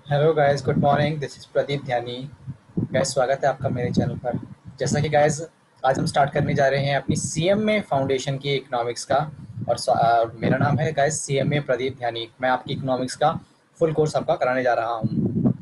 Hello guys, good morning. This is Pradeep Dhyani. Guys, स्वागत है आपका मेरे चैनल पर। जैसा कि गाइस, आज हम स्टार्ट करने जा रहे हैं अपनी सीएमए फाउंडेशन की इकोनॉमिक्स का। और मेरा नाम है गाइस सीएमए प्रदीप ध्यानी। मैं आपकी इकोनॉमिक्स का फुल कोर्स आपका कराने जा रहा हूँ।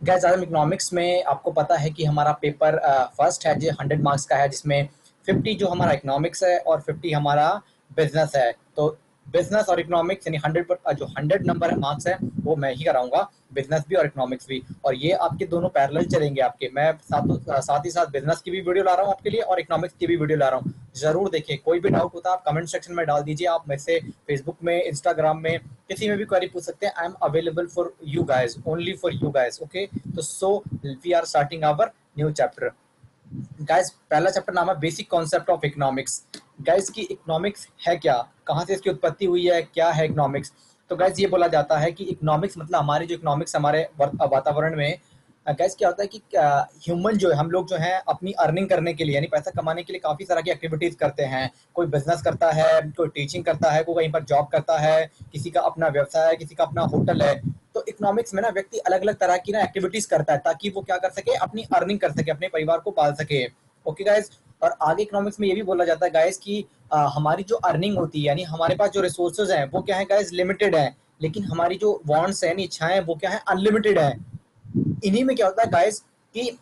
गाइस, आज हम इकोनॉमिक्स में, आपको पता है कि हमारा पेपर फर्स्ट है जो 100 मार्क्स का है, जिसमें 50 जो हमारा इकोनॉमिक्स है और 50 हमारा बिजनेस है। तो बिजनेस और इकोनॉमिक्स यानी 100 पर जो 100 नंबर मार्क्स है वो मैं ही कराऊंगा, बिजनेस भी और इकोनॉमिक्स भी। और ये आपके दोनों पैरेलल चलेंगे आपके। मैं साथ ही साथ बिजनेस की भी वीडियो ला रहा हूँ आपके लिए और इकोनॉमिक्स की भी वीडियो ला रहा हूँ। जरूर देखें। कोई भी डाउट होता है आप कमेंट सेक्शन में डाल दीजिए। आप मेरे से फेसबुक में, इंस्टाग्राम में, किसी में भी क्वेरी पूछ सकते हैं। I am available for you guys, only for you guys. Okay, तो so we are starting our new chapter. Guys, पहला चैप्टर नाम है basic concept of economics. Guys, की इकोनॉमिक्स है क्या, कहाँ से इसकी उत्पत्ति हुई है, क्या है इकोनॉमिक्स। तो गाइस, ये बोला जाता है कि इकोनॉमिक्स मतलब हमारी जो इकोनॉमिक्स हमारे वातावरण में, गाइस क्या होता है कि ह्यूमन जो है, हम लोग जो है अपनी अर्निंग करने के लिए यानी पैसा कमाने के लिए काफ़ी तरह की एक्टिविटीज़ करते हैं। कोई बिजनेस करता है, कोई टीचिंग करता है, कोई कहीं पर जॉब करता है, किसी का अपना व्यवसाय है, किसी का अपना होटल है। तो इकोनॉमिक्स में ना व्यक्ति अलग अलग तरह की ना एक्टिविटीज करता है ताकि वो क्या कर सके, अपनी अर्निंग कर सके, अपने परिवार को पाल सके। Okay guys. और आगे इकोनॉमिक्स में ये भी बोला जाता है गाइस कि हमारी जो अर्निंग होती है यानी हमारे पास जो रिसोर्सेज हैं वो क्या है गाइस, लिमिटेड है। लेकिन हमारी जो वांट्स हैं, इच्छाएं, वो क्या है, अनलिमिटेड है। इन्हीं में क्या होता है गाइस कि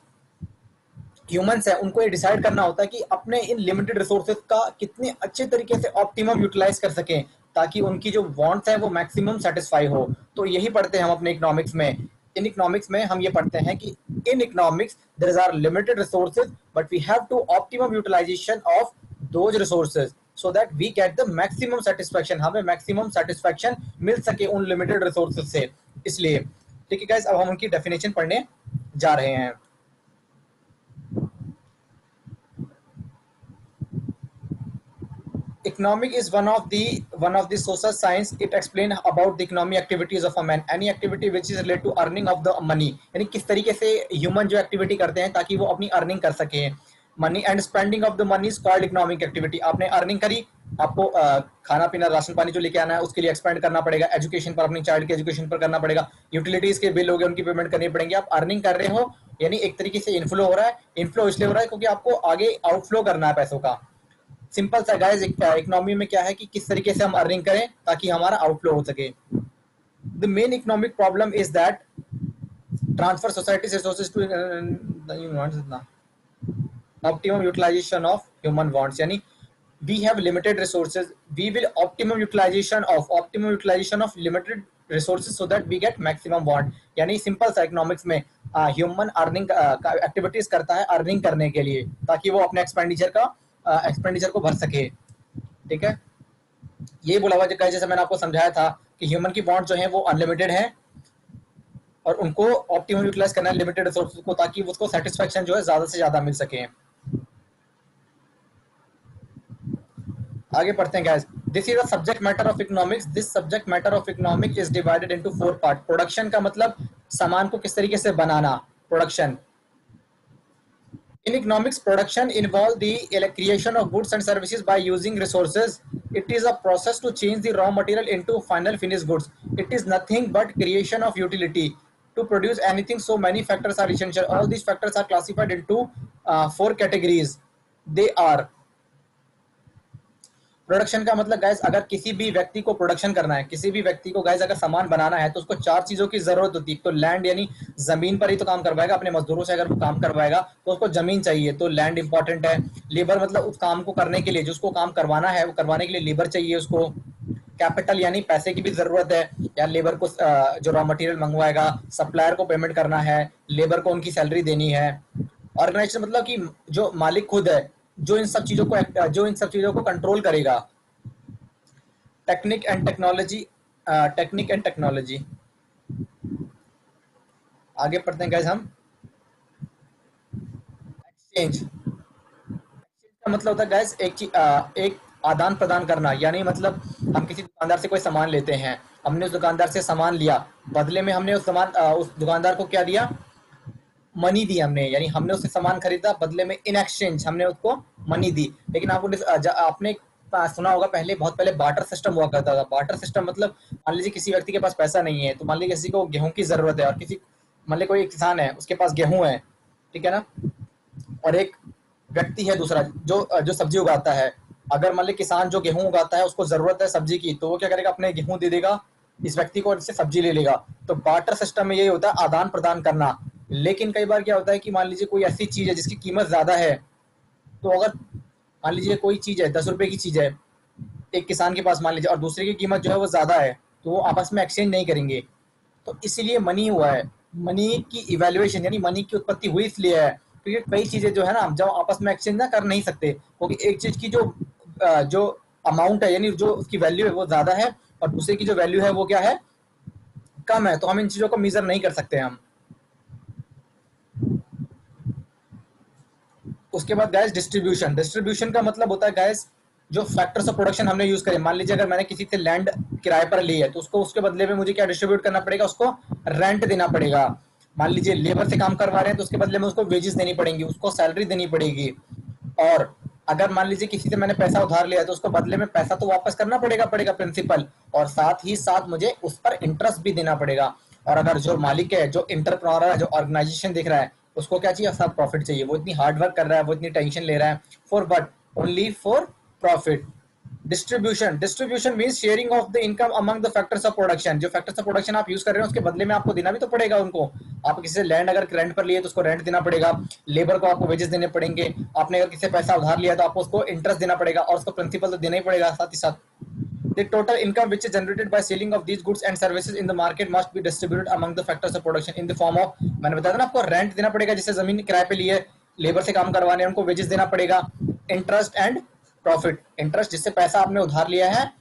ह्यूमंस है, उनको ये डिसाइड करना होता है कि अपने इन लिमिटेड रिसोर्सेज का कितने अच्छे तरीके से ऑप्टिमम यूटिलाइज कर सकें ताकि उनकी जो वांट्स है वो मैक्सिमम सेटिस्फाई हो। तो यही पढ़ते हैं हम अपने इकोनॉमिक्स में। इन इकोनॉमिक्स में हम ये पढ़ते हैं कि in economics there are limited resources but we have to optimum utilisation of those resources so that we get the maximum satisfaction, हमें मैक्सिमम सेटिस्फैक्शन मिल सके उन लिमिटेड रिसोर्सेज से। इसलिए ठीक है गाइस, अब हम उनकी डेफिनेशन पढ़ने जा रहे हैं। Economic is one of the social science. It explain about the economic activities of a man. Any activity which is related to earning of the money, यानी किस तरीके से ह्यूमन जो एक्टिविटी करते हैं ताकि वो अपनी अर्निंग कर सके। Money and spending of the money is called economic activity. आपने अर्निंग करी, आपको खाना पीना राशन पानी जो लेके आना है उसके लिए एक्सपेंड करना पड़ेगा, एजुकेशन पर, अपनी चाइल्ड के एजुकेशन पर करना पड़ेगा, यूटिलिटीज के बिल हो गए उनकी पेमेंट करनी पड़ेंगे। आप अर्निंग कर रहे हो यानी एक तरीके से इनफ्लो हो रहा है। इनफ्लो इसलिए हो रहा है क्योंकि आपको आगे आउटफ्लो करना है पैसों का। सिंपल सा गाइस, इकोनॉमी में क्या है कि किस तरीके से हम अर्निंग करें ताकि हमारा आउटफ्लो हो सके। The main economic problem is that transfer society resources to optimum utilisation of human wants. यानी we have limited resources, we will optimum utilisation of limited resources so that we get maximum want. यानी simple सा economics में human earning activities करता है earning करने के लिए ताकि वो अपने एक्सपेंडिचर को भर सके। ठीक है, ये बोला हुआ जैसे मैंने आपको समझाया था कि ह्यूमन की वांट जो है वो अनलिमिटेड है और उनको ऑप्टिमम यूटिलाइज करना है लिमिटेड रिसोर्सेज को ताकि उसको सेटिस्फेक्शन जो है ज्यादा से ज्यादा मिल सके। आगे पढ़ते हैं guys. This is the subject matter of economics. This subject matter of economics is divided into 4 part. Production का मतलब सामान को किस तरीके से बनाना, production. In economics, production involves the creation of goods and services by using resources. It is a process to change the raw material into final finished goods. It is nothing but creation of utility. To produce anything, so many factors are essential. All these factors are classified into 4 categories. They are production का मतलब guys, अगर किसी भी व्यक्ति को production करना है, किसी भी व्यक्ति को गाइस अगर सामान बनाना है तो उसको 4 चीजों की जरूरत होती है। तो लैंड यानी जमीन पर ही तो काम करवाएगा, अपने मजदूरों से अगर वो काम करवाएगा तो उसको जमीन चाहिए, तो लैंड इंपॉर्टेंट है। लेबर मतलब उस काम को करने के लिए, जो उसको काम करवाना है वो करवाने के लिए लेबर चाहिए उसको। कैपिटल यानी पैसे की भी जरूरत है, या लेबर को जो रॉ मटेरियल मंगवाएगा, सप्लायर को पेमेंट करना है, लेबर को उनकी सैलरी देनी है। ऑर्गेनाइजेशन मतलब कि जो मालिक खुद है, जो इन सब चीजों को कंट्रोल करेगा। Technique and technology, technique and technology. आगे पढ़ते हैं गाइस हम। एक्सचेंज का मतलब होता है गाइस एक आदान प्रदान करना। यानी मतलब हम किसी दुकानदार से कोई सामान लेते हैं, हमने उस दुकानदार से सामान लिया, बदले में हमने उस दुकानदार को क्या दिया, मनी दी हमने। यानी हमने उससे सामान खरीदा, बदले में इन एक्सचेंज हमने उसको मनी दी। लेकिन आपने सुना होगा, पहले बहुत पहले बार्टर सिस्टम हुआ करता था। बार्टर सिस्टम मतलब मान लीजिए किसी व्यक्ति के पास पैसा नहीं है, तो मान लीजिए किसी को गेहूं की जरूरत है और किसी मान लीजिए कोई किसान है उसके पास गेहूं है, ठीक है ना, और एक व्यक्ति है दूसरा जो जो सब्जी उगाता है। अगर मान लीजिए किसान जो गेहूं उगाता है उसको जरूरत है सब्जी की, तो वो क्या करेगा, अपने गेहूं दे देगा इस व्यक्ति को और इससे सब्जी ले लेगा। तो बार्टर सिस्टम में यही होता है, आदान प्रदान करना। लेकिन कई बार क्या होता है कि मान लीजिए कोई ऐसी चीज है जिसकी कीमत ज्यादा है, तो अगर मान लीजिए कोई चीज है 10 रुपए की चीज है एक किसान के पास मान लीजिए, और दूसरे की कीमत जो है वो ज्यादा है, तो वो आपस में एक्सचेंज नहीं करेंगे। तो इसीलिए मनी हुआ है। मनी की इवेल्युएशन यानी मनी की उत्पत्ति हुई इसलिए है क्योंकि कई चीजें जो है ना जब आपस में एक्सचेंज ना कर नहीं सकते, क्योंकि एक चीज की जो अमाउंट है यानी जो उसकी वैल्यू है वो ज्यादा है और दूसरे की जो वैल्यू है वो क्या है, कम है, तो हम इन चीजों को मेजर नहीं कर सकते हम। उसके बाद गैस डिस्ट्रीब्यूशन। डिस्ट्रीब्यूशन का मतलब होता है गैस जो फैक्टर्स ऑफ प्रोडक्शन हमने यूज करे। मान लीजिए अगर मैंने किसी से लैंड किराए पर ली है तो उसको उसके बदले में मुझे क्या डिस्ट्रीब्यूट करना पड़ेगा, उसको रेंट देना पड़ेगा। मान लीजिए लेबर से काम करवा रहे हैं तो उसके बदले में उसको वेजेस देनी पड़ेंगी, उसको सैलरी देनी पड़ेगी। और अगर मान लीजिए किसी से मैंने पैसा उधार लिया तो उसको बदले में पैसा तो वापस करना पड़ेगा पड़ेगा प्रिंसिपल, और साथ ही साथ मुझे उस पर इंटरेस्ट भी देना पड़ेगा। और अगर जो मालिक है, जो इंटरप्रेन्योर है, जो ऑर्गेनाइजेशन देख रहा है, उसको क्या चाहिए, सब प्रॉफिट चाहिए। वो इतनी हार्ड वर्क कर रहा है, वो इतनी टेंशन ले रहा है, for but only for profit. Distribution. Distribution means sharing of the income among the factors of production. जो फैक्टर्स ऑफ प्रोडक्शन आप यूज कर रहे हैं उसके बदले में आपको देना भी तो पड़ेगा उनको। आप किसी से लैंड अगर रेंट पर लिए तो उसको रेंट देना पड़ेगा, लेबर को आपको वेजेस देने पड़ेंगे, आपने अगर किसी से पैसा उधार लिया तो आपको उसको इंटरेस्ट देना पड़ेगा और उसको प्रिंसिपल तो देना ही पड़ेगा साथ ही साथ। The total income which is generated by selling of these goods and services in the market must be distributed among the factors of production in the form of, मैंने बताया था ना आपको, रेंट देना पड़ेगा जिससे जमीन किराए पे लिए, लेबर से काम करवाने उनको वेजेस देना पड़ेगा, इंटरेस्ट एंड प्रॉफिट। इंटरेस्ट जिससे पैसा आपने उधार लिया है,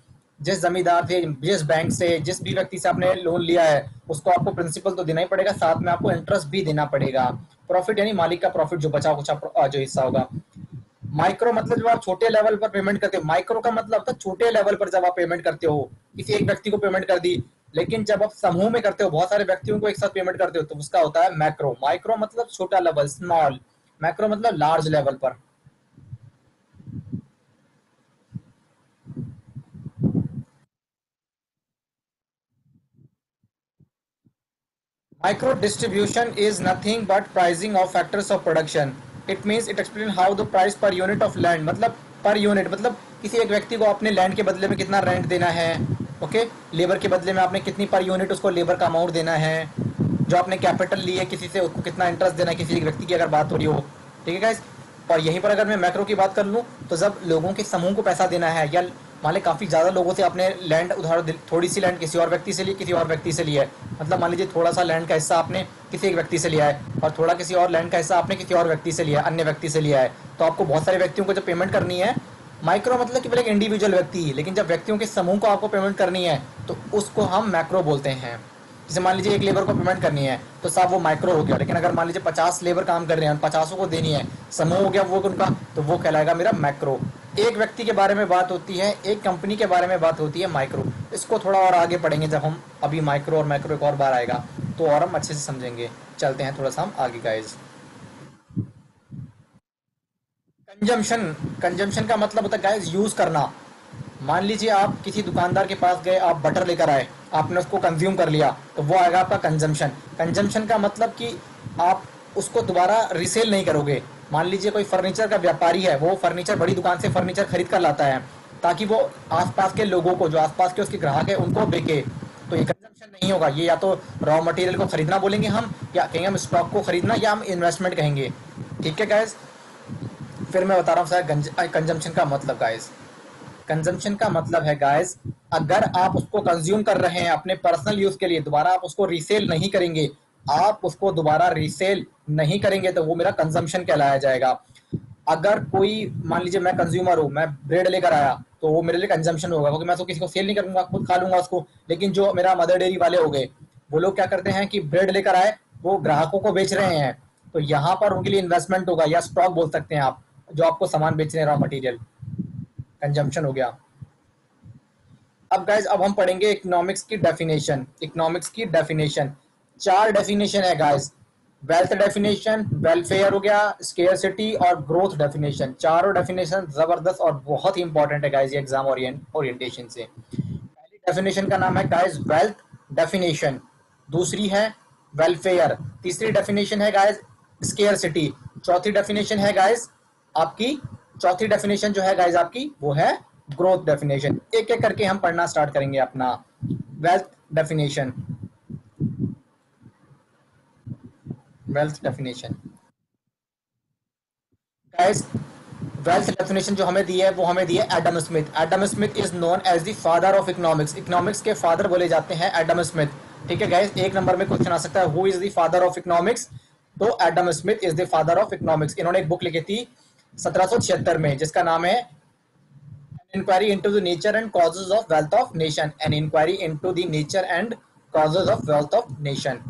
जिस जमींदार से, जिस बैंक से, जिस भी व्यक्ति से आपने लोन लिया है उसको आपको प्रिंसिपल तो देना ही पड़ेगा, साथ में आपको इंटरेस्ट भी देना पड़ेगा। प्रॉफिट यानी मालिक का प्रॉफिट, जो बचा कुछ जो हिस्सा होगा। माइक्रो मतलब जब आप छोटे लेवल पर पेमेंट करते हो, माइक्रो का मतलब था छोटे लेवल पर जब आप पेमेंट करते हो, किसी एक व्यक्ति को पेमेंट कर दी। लेकिन जब आप समूह में करते हो, बहुत सारे व्यक्तियों को एक साथ पेमेंट करते हो, तो उसका होता है मैक्रो। माइक्रो मतलब छोटा लेवल, स्मॉल। मैक्रो मतलब लार्ज लेवल पर। Micro distribution is nothing but pricing of factors of production. It means it explains how the price per unit of land, मतलब पर यूनिट मतलब किसी एक व्यक्ति को अपने लैंड के बदले में कितना रेंट देना है, ओके, लेबर के बदले में आपने कितनी पर यूनिट उसको लेबर का अमाउंट देना है, जो आपने कैपिटल ली है किसी से उसको कितना इंटरेस्ट देना है, किसी एक व्यक्ति की अगर बात हो रही हो, ठीक है गाइस। और यहीं पर अगर मैं मैक्रो की बात कर लूँ तो जब लोगों के समूह को पैसा देना है, या मान ली काफ़ी ज़्यादा लोगों से आपने लैंड उधार, थोड़ी सी लैंड किसी और व्यक्ति से ली, किसी और व्यक्ति से लिया है, मतलब मान लीजिए थोड़ा सा लैंड का हिस्सा आपने किसी एक व्यक्ति से लिया है और थोड़ा किसी और लैंड का हिस्सा आपने किसी और व्यक्ति से लिया है, अन्य व्यक्ति से लिया है, तो आपको बहुत सारे व्यक्तियों को जब पेमेंट करनी है, माइक्रो मतलब केवल एक इंडिविजुअल व्यक्ति ही, लेकिन जब व्यक्तियों के समूह को आपको पेमेंट करनी है तो उसको हम मैक्रो बोलते हैं। जैसे मान लीजिए एक लेबर को पेमेंट करनी है तो साहब वो माइक्रो हो गया, लेकिन अगर मान लीजिए 50 लेबर काम कर रहे हैं, 50 को देनी है, समूह हो गया वो उनका, तो वो कहलाएगा मेरा मैक्रो। एक व्यक्ति के बारे में बात होती है, एक कंपनी के बारे में बात होती है माइक्रो। इसको थोड़ा और आगे पढ़ेंगे जब हम, अभी माइक्रो और मैक्रो एक और बार आएगा तो और हम अच्छे से समझेंगे। चलते हैं थोड़ा सा हम आगे गाइज। कंजम्पशन। कंजम्पशन का मतलब होता है गाइस यूज करना। मान लीजिए आप किसी दुकानदार के पास गए, आप बटर लेकर आए, आपने उसको कंज्यूम कर लिया, तो वो आएगा आपका कंजम्पशन। कंजम्पशन का मतलब कि आप उसको दोबारा रिसेल नहीं करोगे। मान लीजिए कोई फर्नीचर का व्यापारी है, वो फर्नीचर बड़ी दुकान से फर्नीचर खरीद कर लाता है ताकि वो आसपास के लोगों को, जो आसपास के उसके ग्राहक है, उनको बेचे। तो ये कंजम्पशन नहीं होगा, ये या तो रॉ मटेरियल को खरीदना बोलेंगे हम, या कहेंगे हम स्टॉक को खरीदना, या हम इन्वेस्टमेंट कहेंगे। ठीक है गाइस, फिर मैं बता रहा हूँ सर कंजम्पशन का मतलब गाइस। कंजम्पशन का मतलब है गाइस, अगर आप उसको कंज्यूम कर रहे हैं अपने पर्सनल यूज के लिए, दोबारा आप उसको रीसेल नहीं करेंगे, आप उसको दोबारा रीसेल नहीं करेंगे तो वो मेरा कंजम्पशन कहलाया जाएगा। अगर कोई मान लीजिए मैं कंज्यूमर हूँ, मैं ब्रेड लेकर आया तो वो मेरे लिए कंजम्पशन होगा, क्योंकि मैं तो किसी को सेल नहीं करूंगा, खुद खा लूंगा उसको। लेकिन जो मेरा मदर डेयरी वाले हो गए, वो लोग क्या करते हैं कि ब्रेड लेकर आए, वो ग्राहकों को बेच रहे हैं, तो यहाँ पर उनके लिए इन्वेस्टमेंट होगा, या स्टॉक बोल सकते हैं आप, जो आपको सामान बेच रहे हैं, रॉ मटेरियल, कंजम्पशन हो गया। अब गाइज अब हम पढ़ेंगे इकोनॉमिक्स की डेफिनेशन। इकोनॉमिक्स की डेफिनेशन, चार डेफिनेशन है गाइज। वेल्थ डेफिनेशन, वेलफेयर हो गया, स्केयरसिटी और ग्रोथ डेफिनेशन, चारों डेफिनेशन जबरदस्त और बहुत ही इंपॉर्टेंट है गाइस ये एग्जाम ओरिएंटेशन से। पहली डेफिनेशन का नाम है गाइस वेल्थ डेफिनेशन, दूसरी है वेलफेयर, तीसरी डेफिनेशन है गाइस स्केयरसिटी, चौथी डेफिनेशन है गाइस आपकी, चौथी डेफिनेशन जो है गाइस आपकी वो है ग्रोथ डेफिनेशन। एक एक करके हम पढ़ना स्टार्ट करेंगे अपना। Wealth definition, wealth definition guys, wealth definition जो हमें दी है वो हमें दी है Adam Smith. Adam Smith is known as the father of economics, economics के फादर बोले जाते हैं एडम स्मिथ। ठीक है गाइस, एक नंबर में क्वेश्चन आ सकता है who is the father of economics, तो Adam Smith is the father of economics. इन्होंने एक बुक लिखी थी 1776 में जिसका नाम है inquiry into the nature and causes of wealth of nation, an inquiry into the nature and causes of wealth of nation.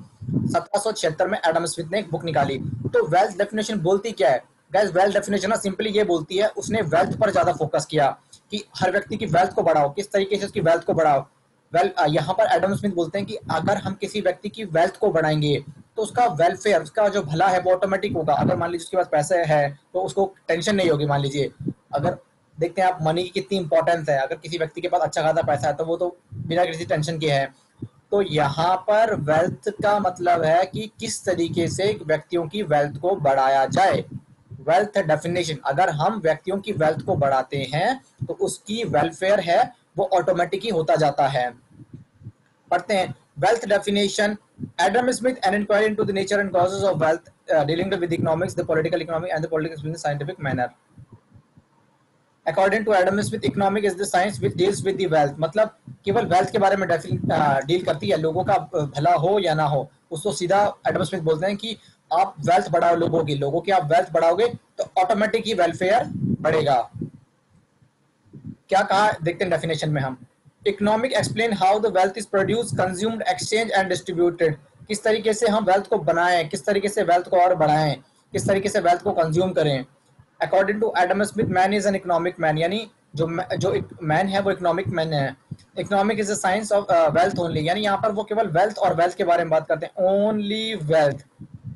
1776 में एडम स्मिथ ने एक बुक निकाली। तो वेल्थ डेफिनेशन बोलती क्या है गाइस? वेल्थ डेफिनेशन ना सिंपली ये बोलती है, उसने वेल्थ पर ज्यादा फोकस किया कि हर व्यक्ति की वेल्थ को बढ़ाओ, किस तरीके से उसकी वेल्थ को बढ़ाओ। वेल यहाँ पर एडम स्मिथ बोलते हैं कि अगर हम किसी व्यक्ति की वेल्थ को बढ़ाएंगे तो उसका वेलफेयर, उसका जो भला है वो ऑटोमेटिक होगा। अगर मान लीजिए उसके पास पैसे है तो उसको टेंशन नहीं होगी। मान लीजिए अगर देखते हैं आप मनी की कितनी इंपॉर्टेंस है, अगर किसी व्यक्ति के पास अच्छा खासा पैसा है तो वो तो बिना किसी टेंशन के है। तो यहाँ पर वेल्थ का मतलब है कि किस तरीके से व्यक्तियों की वेल्थ को बढ़ाया जाए। वेल्थ डेफिनेशन, अगर हम व्यक्तियों की वेल्थ को बढ़ाते हैं तो उसकी वेलफेयर है वो ऑटोमेटिक ही होता जाता है। पढ़ते हैं wealth definition. Adam Smith an inquiry into the nature and causes of wealth dealing with economics, the political economy and the politics in scientific manner. According to Adam Smith economic is the science which deals with the wealth, मतलब केवल wealth के बारे में deal करती है, लोगों का भला हो या ना हो। उसको सीधा एडम स्मिथ बोलते हैं कि आप वेल्थ बढ़ाओ, लोगों की आप वेल्थ बढ़ाओगे तो ऑटोमेटिक ही वेलफेयर बढ़ेगा। क्या कहा देखते हैं डेफिनेशन में हम। Economic explain how the wealth is produce, consumed, exchange and distributed, किस तरीके से हम वेल्थ को बनाएं, किस तरीके से वेल्थ को और बढ़ाएं, किस तरीके से वेल्थ को कंज्यूम करें। According to Adam Smith man is an economic man, यानी जो मैन है वो इकोनॉमिक मैन है। Economic is a science of wealth only, यानी यहाँ पर वो केवल वेल्थ और वेल्थ के बारे में बात करते हैं, ओनली वेल्थ,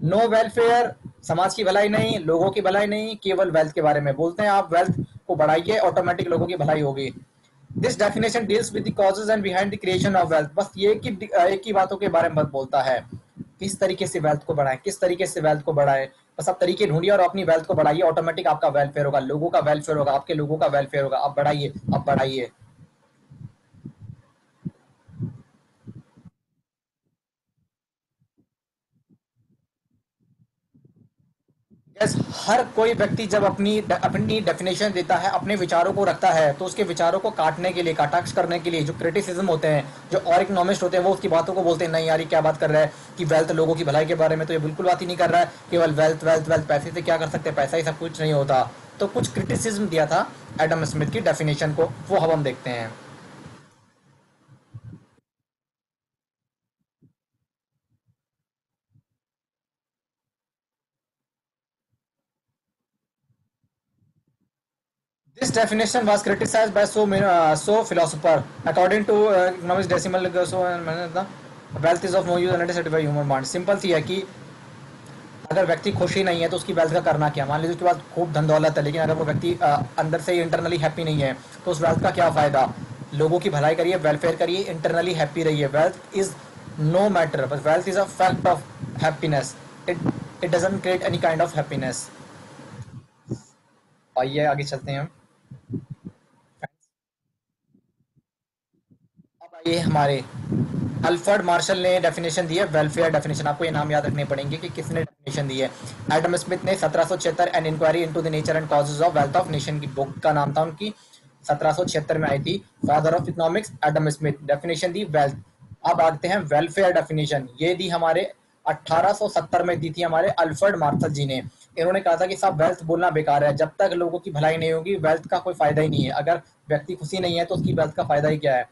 नो वेलफेयर, समाज की भलाई नहीं, लोगों की भलाई नहीं, केवल वेल्थ के बारे में बोलते हैं। आप वेल्थ को बढ़ाइए ऑटोमेटिक लोगों की भलाई होगी। This definition deals with the causes and behind the creation of wealth, बस ये एक ही बातों के बारे में बोलता है, किस तरीके से वेल्थ को बढ़ाएं, किस तरीके से वेल्थ को बढ़ाएं। बस आप तरीके ढूंढिए और अपनी वेल्थ को बढ़ाइए, ऑटोमेटिक आपका वेलफेयर होगा, लोगों का वेलफेयर होगा, आपके लोगों का वेलफेयर होगा। आप बढ़ाइए, आप बढ़ाइए। यस, हर कोई व्यक्ति जब अपनी डेफिनेशन देता है, अपने विचारों को रखता है, तो उसके विचारों को काटने के लिए, कटाक्ष करने के लिए जो क्रिटिसिज्म होते हैं, जो और इकोनॉमिस्ट होते हैं वो उसकी बातों को बोलते हैं नहीं यार ये क्या बात कर रहा है कि वेल्थ लोगों की भलाई के बारे में, तो ये बिल्कुल बात ही नहीं कर रहा है, केवल वेल्थ वेल्थ वेल्थ, पैसे से क्या कर सकते हैं, पैसा ही सब कुछ नहीं होता। तो कुछ क्रिटिसिज्म दिया था एडम स्मिथ की डेफिनेशन को, वो अब हम देखते हैं। This definition was criticized by so philosopher. According to economics decimal, so the wealth is of no use unless it satisfy human want. Simple सी है कि अगर व्यक्ति खुश ही नहीं है तो उसकी वेल्थ का करना क्या। मान लीजिए उसके पास खूब धन दौलत है लेकिन अगर वो व्यक्ति अंदर से इंटरनली हैप्पी नहीं है तो उस वेल्थ का क्या फायदा। लोगों की भलाई करिए, वेलफेयर करिए, इंटरनली हैप्पी रहिए। Wealth is no matter, but wealth is a fact of happiness. It it doesn't create any kind of happiness. आइए आगे चलते हैं हम। अब आइए हमारे अल्फ्रेड मार्शल ने डेफिनेशन दी है वेलफेयर डेफिनेशन। आपको ये नाम याद रखने पड़ेंगे कि किसने डेफिनेशन दी है। एडम स्मिथ ने 1776 an inquiry into the nature and causes of wealth of nation की बुक का नाम था उनकी, 1776 में आई थी। Father of economics Adam Smith, definition दी वेल्थ। अब आते हैं वेलफेयर डेफिनेशन, ये दी हमारे 1870 में दी थी हमारे अल्फ्रेड मार्शल जी ने। इन्होंने कहा था कि साहब वेल्थ बोलना बेकार है, जब तक लोगों की भलाई नहीं होगी वेल्थ का कोई फायदा ही नहीं है। अगर व्यक्ति खुशी नहीं है तो उसकी वेल्थ का फायदा ही क्या है।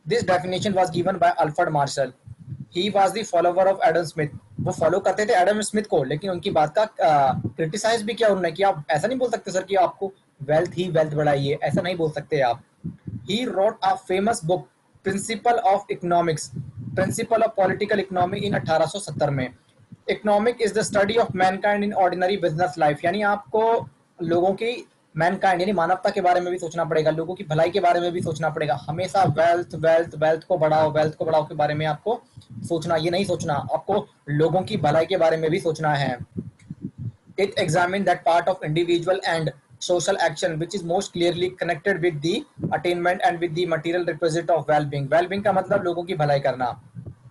This definition was given by Alfred Marshall. He was the follower of Adam Smith. वो फॉलो करते थे एडम स्मिथ को, लेकिन उनकी बात का क्रिटिसाइज भी किया उन्होंने कि आप ऐसा नहीं बोल सकते सर कि आपको वेल्थ ही वेल्थ बढ़ाइए, ऐसा नहीं बोल सकते आप। He wrote a famous book principle of economics, principle of political economy in 1870 में। Economic is the study of Mankind in ordinary business life, यानी आपको लोगों की मैनकाइंड यानी मानवता के बारे में भी सोचना पड़ेगा, लोगों की भलाई के बारे में भी सोचना पड़ेगा। हमेशा वेल्थ वेल्थ वेल्थ को बढ़ाओ, वेल्थ को बढ़ाओ के बारे में आपको सोचना, ये नहीं सोचना, आपको लोगों की भलाई के बारे में भी सोचना है। It examines that part of individual and social action which is most clearly connected with the attainment and with the material requisite of well-being. Well-being का मतलब लोगों की भलाई करना।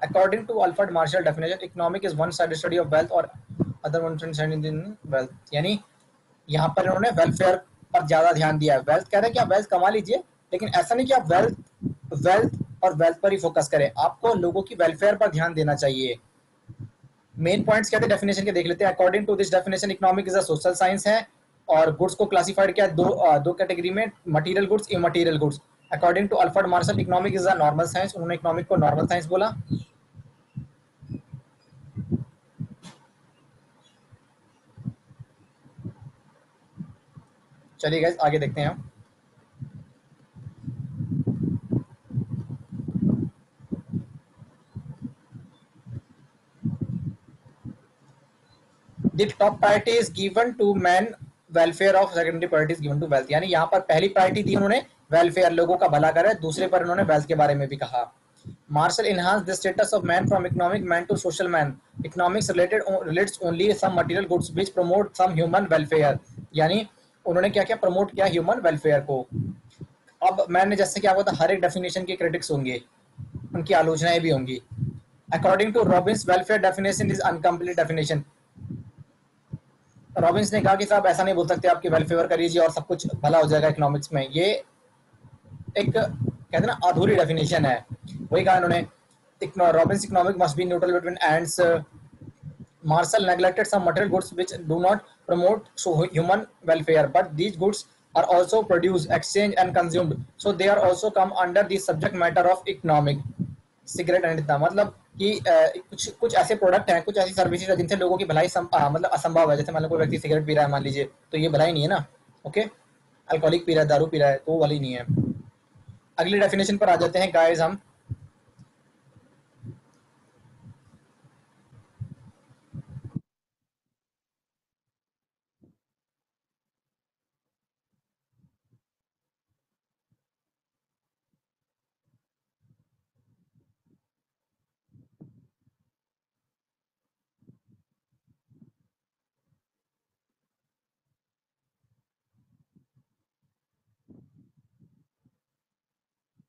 According to Alfred Marshall definition, economic is one-sided study of wealth or other one-sided in wealth. यानी यहाँ पर इन्होंने वेलफेयर पर ज्यादा ध्यान दिया है। वेल्थ कह रहे हैं कि आप वेल्थ कमा लीजिए, लेकिन ऐसा नहीं कि आप वेल्थ वेल्थ और वेल्थ पर ही फोकस करें, आपको लोगों की वेलफेयर पर ध्यान देना चाहिए। मेन पॉइंट्स क्या थे डेफिनेशन के देख लेते हैं। According to this definition economic is a social science है, और गुड्स को क्लासिफाइड किया दो कैटेगरी में, material goods, immaterial goods. According to Alfred Marshall economic is a normal science, उन्होंने इकोनॉमिक को नॉर्मल साइंस बोला। चलिए गाइस आगे देखते हैं हम। The top priority is given to man welfare of secondary priority is given to wealth, यानी यहाँ पर पहली प्रायोरिटी दी उन्होंने वेलफेयर, लोगों का भला करे, दूसरे पर उन्होंने वेल्थ के बारे में भी कहा। Marshall enhanced the status of man from economic man to social man. Economics relates only some material goods which promote some human welfare, यानी उन्होंने क्या क्या प्रमोट किया, ह्यूमन वेलफेयर को। अब मैंने जैसे क्या होता, हर एक डेफिनेशन के क्रिटिक्स होंगे, उनकी आलोचनाएं भी होंगी। According to Robbins welfare definition is incomplete definition. Robbins ने कहा कि साहब ऐसा नहीं बोल सकते आपकी वेलफेयर करिए और सब कुछ भला हो जाएगा इकोनॉमिक्स में, ये एक कहते हैं ना अधूरी डेफिनेशन है। वही कहा इन्होंने, Robins economic must be neutral between ends. Marshall neglected some material goods which do not promote human welfare, but these goods are also produced, exchanged and consumed, so they are also come under the subject matter of economic. Cigarette and इतना मतलब कि कुछ कुछ ऐसे product हैं, कुछ ऐसी services है जिनसे लोगों की भलाई मतलब असंभव है। जैसे मान लो कोई व्यक्ति सिगरेट पी रहा है मान लीजिए, तो ये भलाई नहीं है ना। ओके, अल्कोहलिक पी रहा है, दारू पी रहा है, तो वो वाली नहीं है। अगली डेफिनेशन पर आ जाते हैं गाइस हम।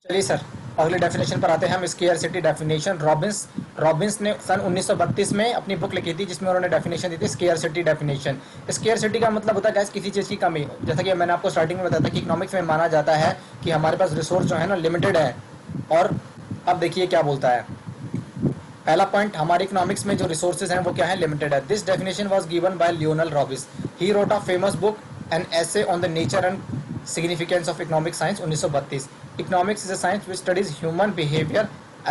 चलिए सर अगले डेफिनेशन पर आते हैं हम। स्केयरसिटी डेफिनेशन, रॉबिन्स ने सन 1932 में अपनी बुक लिखी थी जिसमें उन्होंने डेफिनेशन दी थी स्केयरसिटी डेफिनेशन। स्केयरसिटी का मतलब होता है किसी चीज़ की कमी। जैसा कि मैंने आपको स्टार्टिंग में बताया था कि इकोनॉमिक्स में माना जाता है कि हमारे पास रिसोर्स जो है ना लिमिटेड है। और अब देखिए क्या बोलता है, पहला पॉइंट, हमारे इकोनॉमिक्स में जो रिसोर्सेज हैं वो क्या है, लिमिटेड है। This definition was given by Lionel Robins. He wrote a famous book an essay on the nature and significance of economic science 1932। Economics is a science which studies human behavior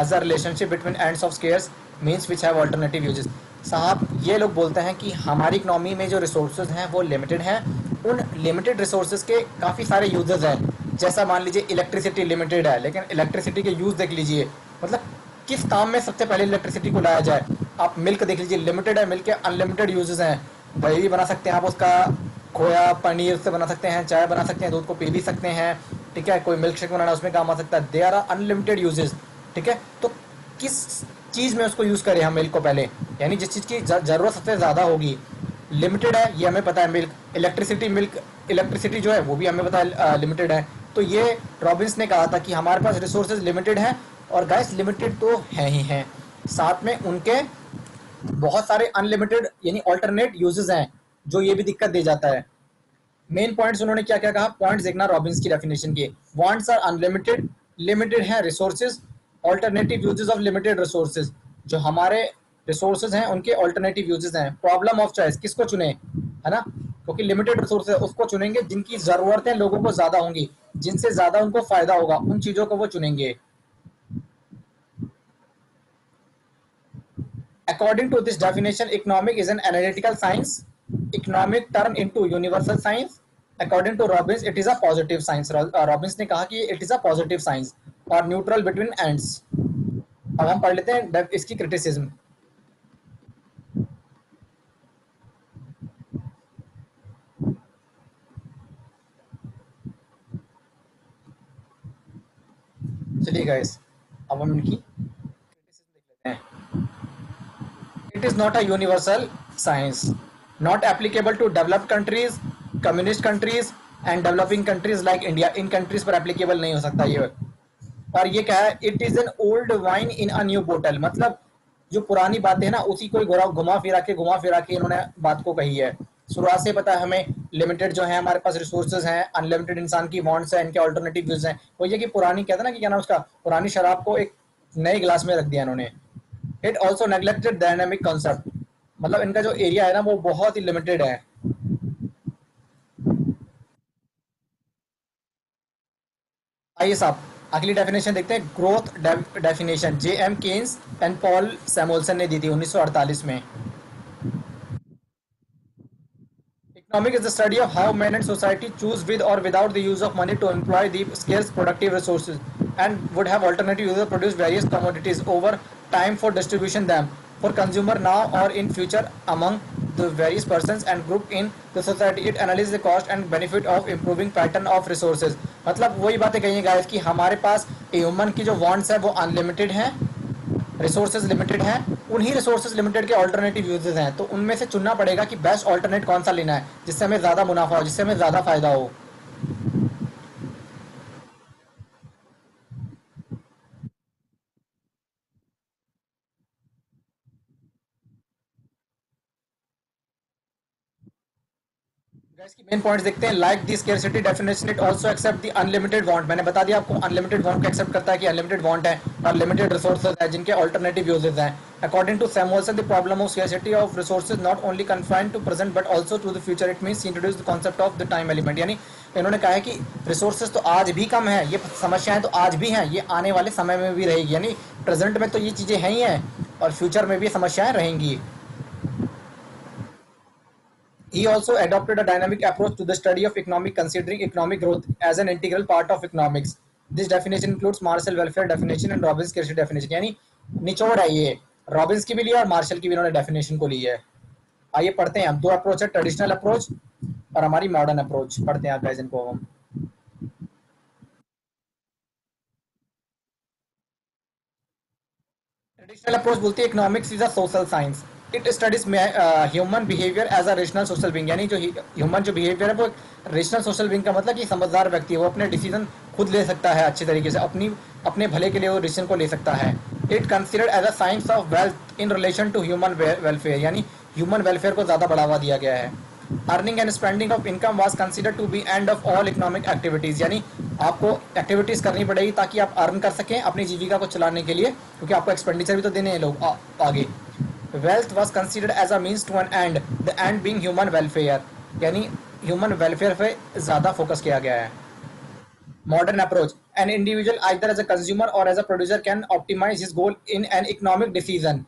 as a relationship between ends of scarce means which have alternative uses। साहब ये लोग बोलते हैं कि हमारी economy में जो resources हैं वो लिमिटेड हैं, उन लिमिटेड रिसोर्सेज के काफ़ी सारे यूजेस हैं। जैसा मान लीजिए इलेक्ट्रिसिटी लिमिटेड है, लेकिन इलेक्ट्रिसिटी के यूज़ देख लीजिए, मतलब किस काम में सबसे पहले इलेक्ट्रिसिटी को लाया जाए। आप मिल्क देख लीजिए, लिमिटेड है, मिल्क के अनलिमिटेड यूजेस हैं। दही भी बना सकते हैं आप उसका, खोया पनीर से बना सकते हैं, चाय बना सकते हैं, दूध को पी भी सकते हैं, ठीक है। कोई मिल्क शेक बनाना उसमें काम आ सकता है। दे आर अनलिमिटेड यूजेस, ठीक है। तो किस चीज़ में उसको यूज़ करें हम मिल्क को पहले, यानी जिस चीज़ की ज़रूरत सबसे ज़्यादा होगी, लिमिटेड है ये हमें पता है। मिल्क इलेक्ट्रिसिटी जो है वो भी हमें पता है लिमिटेड है। तो ये रॉबिन्स ने कहा था कि हमारे पास रिसोर्सेज लिमिटेड हैं, और गैस लिमिटेड तो हैं ही हैं, साथ में उनके बहुत सारे अनलिमिटेड यानी ऑल्टरनेट यूजेस हैं, जो ये भी दिक्कत दे जाता है। मेन पॉइंट्स उन्होंने क्या क्या कहा, पॉइंट्स देखना रॉबिन्स की डेफिनेशन के। वांट्स आर अनलिमिटेड, लिमिटेड है resources, alternative uses of limited resources, जो हमारे रिसोर्सेज हैं उनके ऑल्टरनेटिव यूजेस हैं। प्रॉब्लम ऑफ चॉइस, किसको चुने, है ना, क्योंकि लिमिटेड रिसोर्सेज उसको चुनेंगे जिनकी जरूरतें लोगों को ज्यादा होंगी, जिनसे ज्यादा उनको फायदा होगा, उन चीजों को वो चुनेंगे। According to this definition, economic is an analytical science. Economic turn into universal science. According to Robbins, it is a positive science. Robbins ने कहा कि it is a positive science और neutral between ends। अब हम पढ़ लेते हैं इसकी criticism। चलिए गाइस, अब हम इनकी criticism देख लेते हैं। It is not a universal science, not applicable to developed countries, communist countries and developing countries like India. In countries पर applicable नहीं हो सकता ये। और ये क्या है, it is an old wine in a new बोतल, मतलब जो पुरानी बातें हैं ना उसी को घुमा फिरा के इन्होंने बात को कही है। शुरुआत से पता है हमें, लिमिटेड जो है हमारे पास रिसोर्सेज हैं, अनलिमिटेड इंसान की वांट्स हैं, इनके अल्टरनेटिव व्यूज हैं। वो ये कि पुरानी कहते हैं ना कि क्या नाम उसका, पुरानी शराब को एक नए गिलास में रख दिया इन्होंने। It also neglected dynamic concept, मतलब इनका जो एरिया है ना वो बहुत ही लिमिटेड है। आइए साहब अगली डेफिनेशन देखते हैं, growth definition J M Keynes and Paul Samuelson ने दी थी 1948 में। Economic is the study of how man and society choose with or without the use of money to employ the scarce productive resources and would have alternative uses to produce various commodities over time for distribution them for consumer now or in future among the various persons and group in the society. It analyzes the cost and benefit of improving pattern of resources. मतलब वही बातें कही हैं guys कि हमारे पास human की जो wants है वो अनलिमिटेड हैं, रिसोर्सेज लिमिटेड हैं, उन्हीं रिसोर्सेज लिमिटेड के ऑल्टरनेटिव यूजेस हैं, तो उनमें से चुनना पड़ेगा कि बेस्ट ऑल्टरनेट कौन सा लेना है जिससे हमें ज़्यादा मुनाफा हो, जिससे हमें ज़्यादा फायदा हो। गाइस की मेन पॉइंट्स देखते हैं। Like the scarcity definition it also accept the unlimited want, मैंने बता दिया आपको अनलिमिटेड वांट को एक्सेप्ट करता है कि अनलिमिटेड वांट है और लिमिटेड रिसोर्सेज है जिनके अल्टरनेटिव यूजेस हैं। According to Samuelson the problem of scarcity of resources not only confined to present but also to the future. It means introduce the concept of the time element, यानी इन्होंने कहा है कि resources तो आज भी कम है, ये समस्याएं तो आज भी हैं, ये आने वाले समय में भी रहेगी, यानी प्रेजेंट में तो ये चीज़ें हैं ही हैं और फ्यूचर में भी समस्याएं रहेंगी। He also adopted a dynamic approach to the study of economic, considering economic growth as an integral part of economics. This definition includes Marshall welfare definition and Robbins scarcity definition. यानी निचोड़ है ये, Robins की भी ली है और martial की भी इन्होंने डेफिनेशन को ली है। आइए पढ़ते हैं हम, दो अप्रोच है, ट्रेडिशनल अप्रोच और हमारी मॉडर्न अप्रोच। पढ़ते हैं गाइस इनको हम। ट्रेडिशनल अप्रोच बोलती है economics is a social science, it studies human behaviour as a rational social being, यानी जो ह्यूमन जो बिहेवियर है वो रेशनल सोशल बीइंग का मतलब कि समझदार व्यक्ति है, वो अपने डिसीजन खुद ले सकता है अच्छे तरीके से, अपने भले के लिए वो डिसीजन को ले सकता है। It considered as a science of wealth in relation to human welfare, यानी ह्यूमन वेलफेयर को ज़्यादा बढ़ावा दिया गया है। Earning and spending of income was considered to be end of all economic activities, यानी आपको एक्टिविटीज़ करनी पड़ेगी ताकि आप अर्न कर सकें अपनी जीविका को चलाने के लिए, क्योंकि आपको एक्सपेंडिचर भी तो देने हैं लोग आगे। Wealth was considered as a means to an end, the end being human welfare, यानी ह्यूमन वेलफेयर पे ज़्यादा फोकस किया गया है। Modern approach, an individual either as a consumer or as a producer can optimize his goal in an economic decision.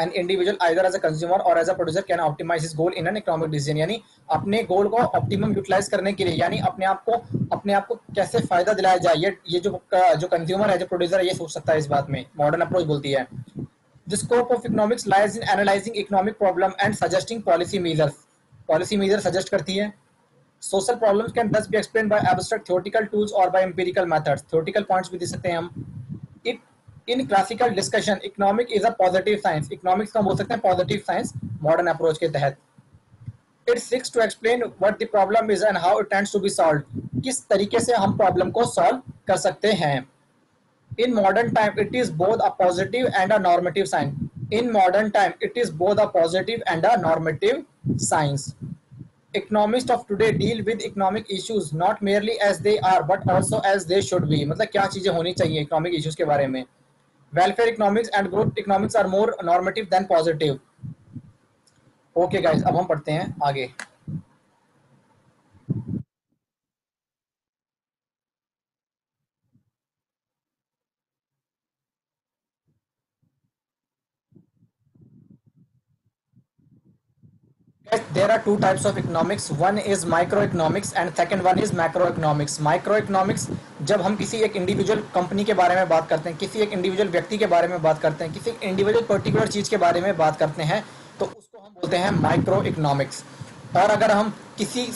An individual either as a consumer or as a producer can optimize his goal in an economic decision, यानी अपने गोल को optimum utilise करने के लिए, यानी अपने आप को कैसे फायदा दिलाया जाए, ये जो कंज्यूमर है, जो प्रोड्यूसर है, ये सोच सकता है इस बात में। मॉडर्न अप्रोच बोलती है the scope of economics lies in analysing economic problem and suggesting policy measures, policy measure suggest करती है। Social problems can thus be explained by abstract theoretical tools or by empirical methods, theoretical points भी दे सकते हैं हम। It in classical discussion economic is a positive science, economics को हम बोल सकते हैं पॉजिटिव साइंस मॉडर्न अप्रोच के तहत। It seeks to explain what the problem is and how it tends to be solved, किस तरीके से हम प्रॉब्लम को सॉल्व कर सकते हैं। In modern time it is both a positive and a normative science, in modern time it is both a positive and a normative science. Economists of today deal with economic issues not merely as they are but also as they should be, मतलब क्या चीजें होनी चाहिए economic issues के बारे में। Welfare economics and growth economics are more normative than positive. Okay guys, अब हम पढ़ते हैं आगे। There are two types of economics. One is microeconomics and second one is macroeconomics. Microeconomics जब हम किसी एक इंडिविजुअल कंपनी के बारे में बात करते हैं, किसी एक इंडिविजुअल व्यक्ति के बारे में बात करते हैं, किसी इंडिविजुअल पर्टिकुलर चीज़ के बारे में बात करते हैं, तो उसको हम बोलते हैं माइक्रो इकोनॉमिक्स। और अगर हम किसी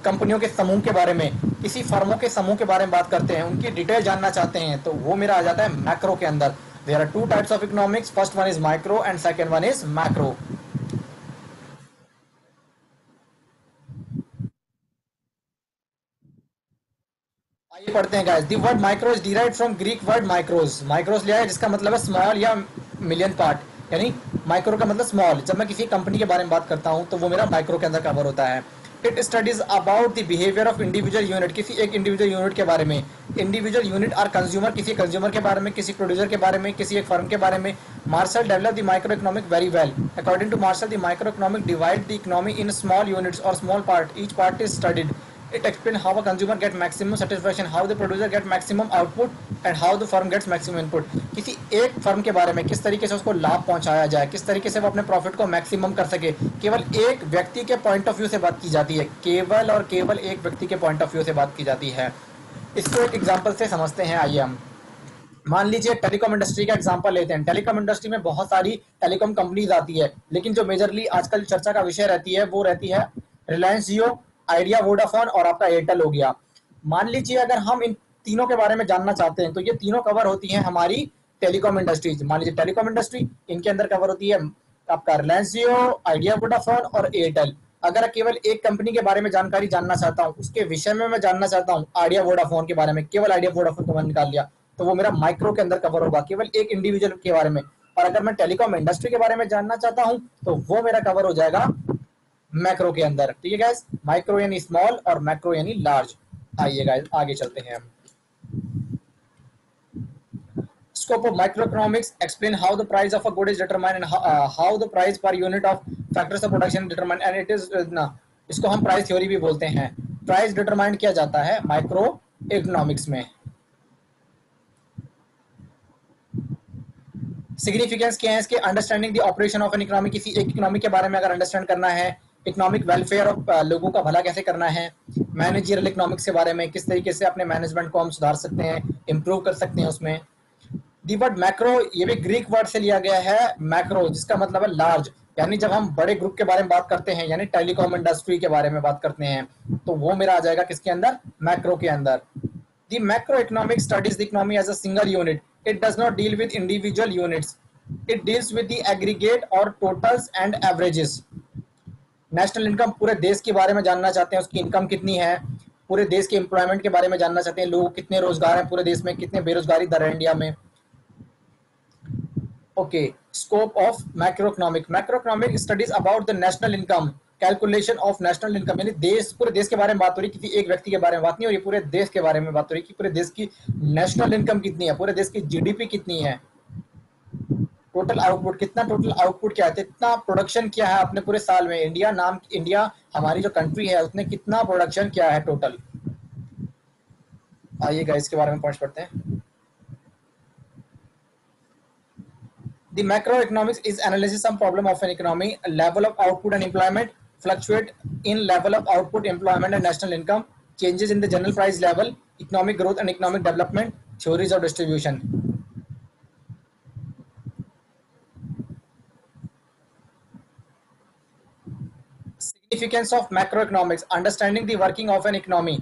कंपनियों के समूह के बारे में, किसी फर्मों के समूह के बारे में बात करते हैं, उनकी डिटेल जानना चाहते हैं, तो वो मेरा आ जाता है मैक्रो के अंदर। There are two types of economics, first one is micro and second one is macro. आइए पढ़ते हैं guys. The word micro is derived from Greek word micros. Micros लिया है जिसका मतलब है स्मॉल या मिलियन पार्ट, यानी माइक्रो का मतलब स्मॉल। जब मैं किसी कंपनी के बारे में बात करता हूं तो वो मेरा माइक्रो के अंदर कवर होता है। It studies about the behaviour of individual unit, किसी एक इंडिविजुअल यूनिट के बारे में। इंडिविजुअल यूनिट आर कंज्यूमर, किसी कंज्यूमर के बारे में, किसी प्रोड्यूसर के बारे में, किसी एक फर्म के बारे में। Marshall develop the micro economic very well. According to Marshall, the micro economic divide the economy in small units और small part, each part is studied. It explains how a consumer get maximum satisfaction, how the producer get maximum output and how the firm gets maximum input। किसी एक firm के बारे में किस तरीके से उसको लाभ पहुंचाया जाए, किस तरीके से वो अपने प्रॉफिट को मैक्सिमम कर सके, केवल एक व्यक्ति के पॉइंट ऑफ व्यू से बात की जाती है। केवल और केवल एक व्यक्ति के पॉइंट ऑफ व्यू से बात की जाती है। इसको एक एग्जांपल से समझते हैं। आइए हम मान लीजिए टेलीकॉम इंडस्ट्री का एग्जांपल लेते हैं। टेलीकॉम इंडस्ट्री में बहुत सारी टेलीकॉम कंपनीज आती है, लेकिन जो मेजरली आजकल चर्चा का विषय रहती है वो रहती है रिलायंस जियो, आइडिया, वोडाफोन और आपका एयरटेल हो गया। मान लीजिए अगर हम इन तीनों के बारे में जानना चाहते हैं तो ये तीनों कवर होती हैं हमारी टेलीकॉम इंडस्ट्रीज। मान लीजिए टेलीकॉम इंडस्ट्री, इनके अंदर कवर होती है आपका रिलायंस जियो, आइडिया, वोडाफोन और एयरटेल। अगर केवल एक कंपनी के बारे में जानकारी जानना चाहता हूँ, उसके विषय में मैं जानना चाहता हूँ आइडिया वोडाफोन के बारे में, केवल आइडिया वोडाफोन को मैंने निकाल लिया, तो वो मेरा माइक्रो के अंदर कवर होगा, केवल एक इंडिविजुअल के बारे में। और अगर मैं टेलीकॉम इंडस्ट्री के बारे में जानना चाहता हूँ तो वो मेरा कवर हो जाएगा मैक्रो के अंदर। ठीक है गाइस, माइक्रो यानी स्मॉल और मैक्रो यानी लार्ज। आइए गाइस आगे चलते हैं हम। Scope of microeconomics explain how the price of a good is determined and how the price per unit of factors of production determined and it is इसको हम प्राइस थ्योरी भी बोलते हैं। प्राइस डिटरमाइन किया जाता है माइक्रो इकोनॉमिक्स में। Significance क्या है इसके? Understanding the operation of an economy, किसी एक इकोनॉमी के बारे में अगर अंडरस्टैंड करना है। इकोनॉमिक वेलफेयर ऑफ लोगों का भला कैसे करना है। मैनेजरियल इकोनॉमिक्स के बारे में, किस तरीके से अपने मैनेजमेंट को हम सुधार सकते हैं, इंप्रूव कर सकते हैं उसमें। दी वर्ड मैक्रो, ये भी ग्रीक वर्ड से लिया गया है मैक्रो, जिसका मतलब है लार्ज। यानी जब हम बड़े ग्रुप के बारे में बात करते हैं, यानी टेलीकॉम इंडस्ट्री के बारे में बात करते हैं, तो वो मेरा आ जाएगा किसके अंदर? मैक्रो के अंदर। The macroeconomic studies the economy as a single unit. It does not deal with individual units, it deals with the aggregate और totals and averages. National income, पूरे देश के बारे में जानना चाहते हैं, उसकी इनकम कितनी है। पूरे देश के एम्प्लॉयमेंट के बारे में जानना चाहते हैं, लोग कितने रोजगार हैं पूरे देश में, कितने बेरोजगारी दर है इंडिया में। Okay, scope of macroeconomic, macroeconomic studies about the national income, calculation of national income, यानी देश, पूरे देश के बारे में बात हो रही, किसी एक व्यक्ति के बारे में बात नहीं हो रही, पूरे देश के बारे में बात हो रही कि पूरे देश की नेशनल इनकम कितनी है, पूरे देश की जीडीपी कितनी है, टोटल आउटपुट कितना, टोटल आउटपुट क्या है, कितना प्रोडक्शन किया है अपने पूरे साल में। इंडिया हमारी जो कंट्री है उसने कितना प्रोडक्शन किया है टोटल। आइएगा इसके बारे में पढ़ते हैं। The macroeconomics is analysis some problem of an economy, level of output and employment, fluctuate in level of output, employment and national income, changes in the general price level, economic growth and economic development, theories of distribution. Significance of macroeconomics, understanding the working of an economy,